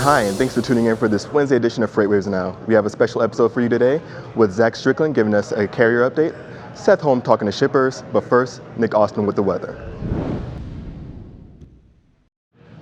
Hi, and thanks for tuning in for this Wednesday edition of FreightWaves NOW. We have a special episode for you today with Zach Strickland giving us a carrier update, Seth Holm talking to shippers, but first, Nick Austin with the weather.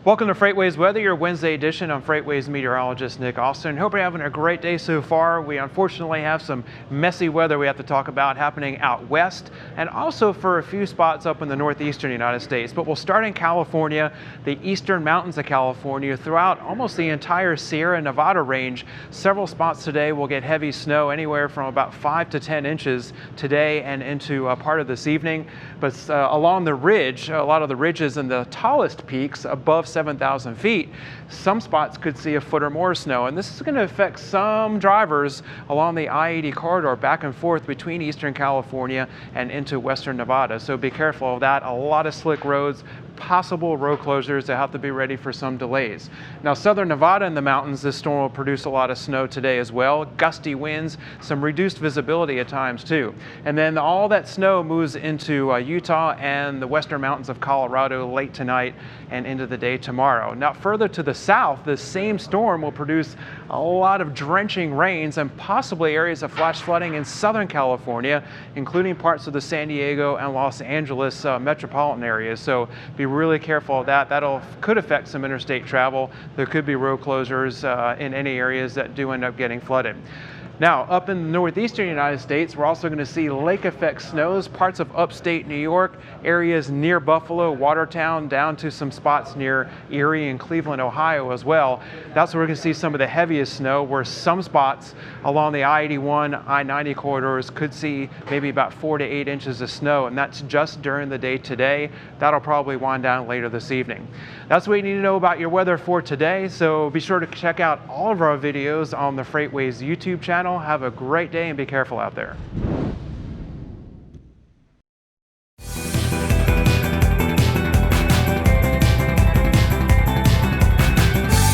Welcome to FreightWaves Weather, your Wednesday edition. I'm FreightWaves meteorologist Nick Austin. Hope you're having a great day so far. We unfortunately have some messy weather we have to talk about happening out west and also for a few spots up in the northeastern United States. But we'll start in California, the eastern mountains of California, throughout almost the entire Sierra Nevada range. Several spots today will get heavy snow, anywhere from about 5 to 10 inches today and into part of this evening. But along the ridge, a lot of the ridges and the tallest peaks above 7,000 feet, some spots could see a foot or more snow, and this is going to affect some drivers along the I-80 corridor back and forth between eastern California and into western Nevada. So be careful of that. A lot of slick roads, possible road closures. They have to be ready for some delays. Now, southern Nevada and the mountains, this storm will produce a lot of snow today as well. Gusty winds, some reduced visibility at times too. And then all that snow moves into Utah and the western mountains of Colorado late tonight and into the day tomorrow. Now, further to the south, the same storm will produce a lot of drenching rains and possibly areas of flash flooding in southern California, including parts of the San Diego and Los Angeles metropolitan areas. So be really careful of that. Could affect some interstate travel. There could be road closures in any areas that do end up getting flooded. Now, up in the northeastern United States, we're also going to see lake effect snows, parts of upstate New York, areas near Buffalo, Watertown, down to some spots near Erie and Cleveland, Ohio as well. That's where we're going to see some of the heaviest snow, where some spots along the I-81, I-90 corridors could see maybe about 4 to 8 inches of snow, and that's just during the day today. That'll probably wind down later this evening. That's what you need to know about your weather for today, so be sure to check out all of our videos on the FreightWaves YouTube channel. Have a great day and be careful out there.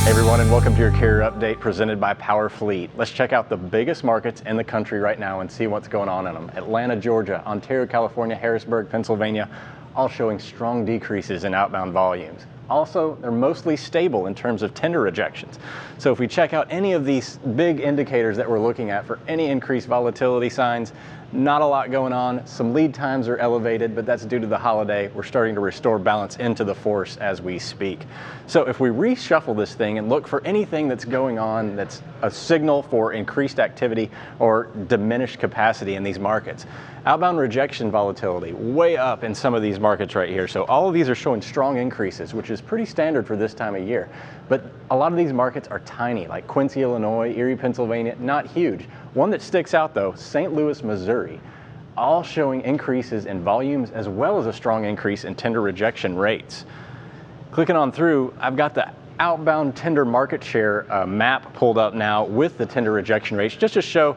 Hey everyone, and welcome to your carrier update presented by PowerFleet. Let's check out the biggest markets in the country right now and see what's going on in them. Atlanta, Georgia, Ontario, California, Harrisburg, Pennsylvania, all showing strong decreases in outbound volumes. Also, they're mostly stable in terms of tender rejections. So if we check out any of these big indicators that we're looking at for any increased volatility signs, not a lot going on. Some lead times are elevated, but that's due to the holiday. We're starting to restore balance into the force as we speak. So if we reshuffle this thing and look for anything that's going on that's a signal for increased activity or diminished capacity in these markets, outbound rejection volatility way up in some of these markets right here. So all of these are showing strong increases, which is pretty standard for this time of year. But a lot of these markets are tiny, like Quincy, Illinois, Erie, Pennsylvania, not huge. One that sticks out though, St. Louis, Missouri, all showing increases in volumes as well as a strong increase in tender rejection rates. Clicking on through, I've got the outbound tender market share map pulled up now with the tender rejection rates, just to show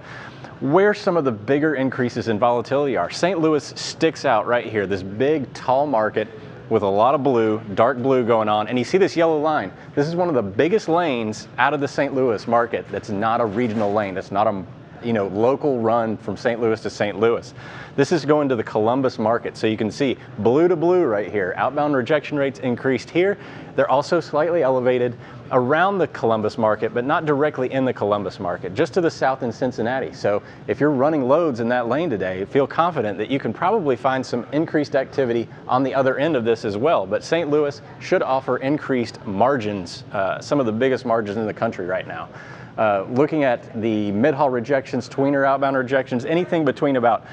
where some of the bigger increases in volatility are. St. Louis sticks out right here, this big, tall market with a lot of blue, dark blue going on. And you see this yellow line. This is one of the biggest lanes out of the St. Louis market that's not a regional lane. That's not a local run from St. Louis to St. Louis. This is going to the Columbus market. So you can see blue to blue right here. Outbound rejection rates increased here. They're also slightly elevated around the Columbus market, but not directly in the Columbus market, just to the south in Cincinnati. So if you're running loads in that lane today, feel confident that you can probably find some increased activity on the other end of this as well. But St. Louis should offer increased margins, some of the biggest margins in the country right now. Looking at the mid-haul rejections, tweener outbound rejections, anything between about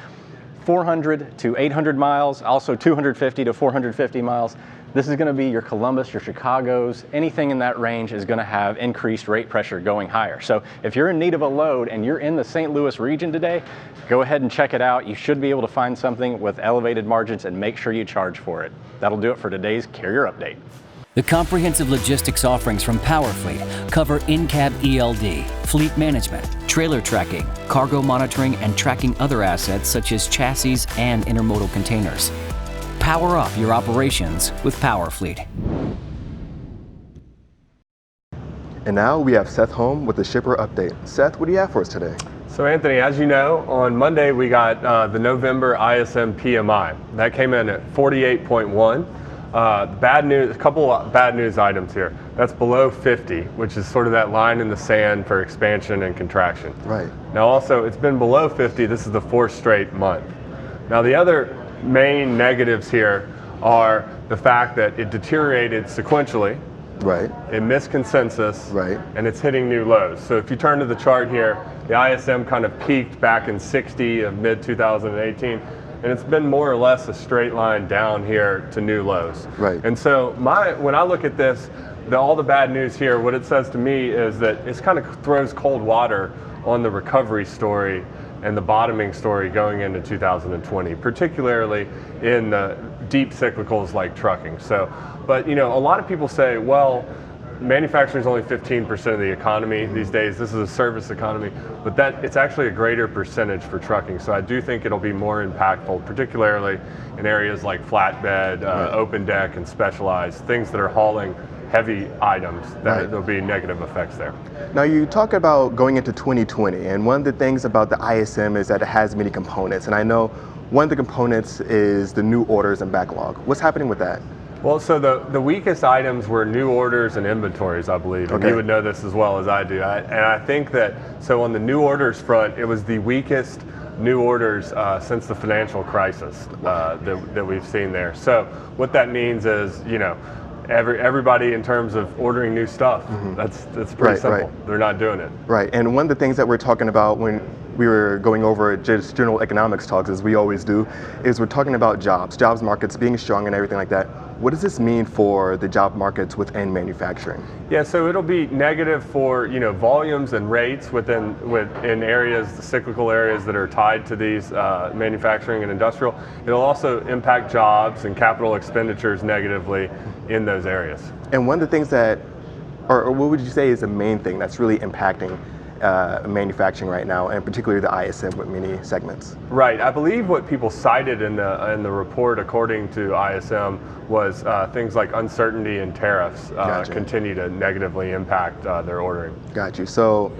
400 to 800 miles, also 250 to 450 miles. This is going to be your Columbus, your Chicagos, anything in that range is going to have increased rate pressure going higher. So if you're in need of a load and you're in the St. Louis region today, go ahead and check it out. You should be able to find something with elevated margins and make sure you charge for it. That'll do it for today's carrier update. The comprehensive logistics offerings from PowerFleet cover in-cab ELD, fleet management, trailer tracking, cargo monitoring, and tracking other assets such as chassis and intermodal containers. Power up your operations with PowerFleet. And now we have Seth Holm with the shipper update. Seth, what do you have for us today? So Anthony, as you know, on Monday we got the November ISM PMI. That came in at 48.1. Bad news, a couple of bad news items here. That's below 50, which is sort of that line in the sand for expansion and contraction. Right. Now also, it's been below 50, this is the 4th straight month. Now the other main negatives here are the fact that it deteriorated sequentially, Right. it missed consensus, Right. and it's hitting new lows. So if you turn to the chart here, the ISM kind of peaked back in 60 of mid-2018, and it's been more or less a straight line down here to new lows. Right. And so when I look at this, all the bad news here, what it says to me is that it kind of throws cold water on the recovery story and the bottoming story going into 2020, particularly in the deep cyclicals like trucking. So, but a lot of people say, well, manufacturing is only 15% of the economy these days. This is a service economy, but it's actually a greater percentage for trucking. So I do think it'll be more impactful, particularly in areas like flatbed, open deck, and specialized, things that are hauling heavy items, that there'll be negative effects there. Now you talk about going into 2020, and one of the things about the ISM is that it has many components, and I know one of the components is the new orders and backlog. What's happening with that? Well, so the weakest items were new orders and inventories, I believe, and you would know this as well as I do. And I think that, so on the new orders front, it was the weakest new orders since the financial crisis that we've seen there. So what that means is, everybody in terms of ordering new stuff, that's pretty simple. Right. They're not doing it. Right, and one of the things that we're talking about when we were going over just general economics talks, as we always do, is we're talking about jobs markets being strong and everything like that. What does this mean for the job markets within manufacturing? Yeah, so it'll be negative for volumes and rates within areas, the cyclical areas that are tied to these manufacturing and industrial. It'll also impact jobs and capital expenditures negatively in those areas. And one of the things that, or what would you say is the main thing that's really impacting manufacturing right now, and particularly the ISM with many segments? Right. I believe what people cited in the report, according to ISM, was things like uncertainty and tariffs continue to negatively impact their ordering. Got you. So,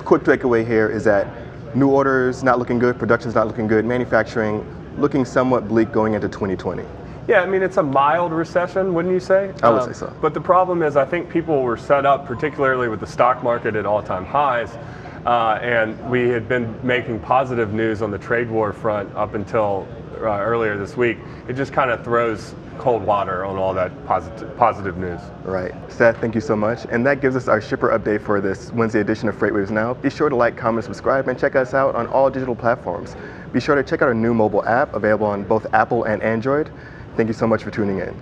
quick takeaway here is that new orders not looking good, production's not looking good, manufacturing looking somewhat bleak going into 2020. Yeah, I mean, it's a mild recession, wouldn't you say? I would say so. But the problem is, I think people were set up, particularly with the stock market at all-time highs, and we had been making positive news on the trade war front up until earlier this week. It just kind of throws cold water on all that positive news. Right. Seth, thank you so much. And that gives us our shipper update for this Wednesday edition of FreightWaves Now. Be sure to like, comment, subscribe, and check us out on all digital platforms. Be sure to check out our new mobile app available on both Apple and Android. Thank you so much for tuning in.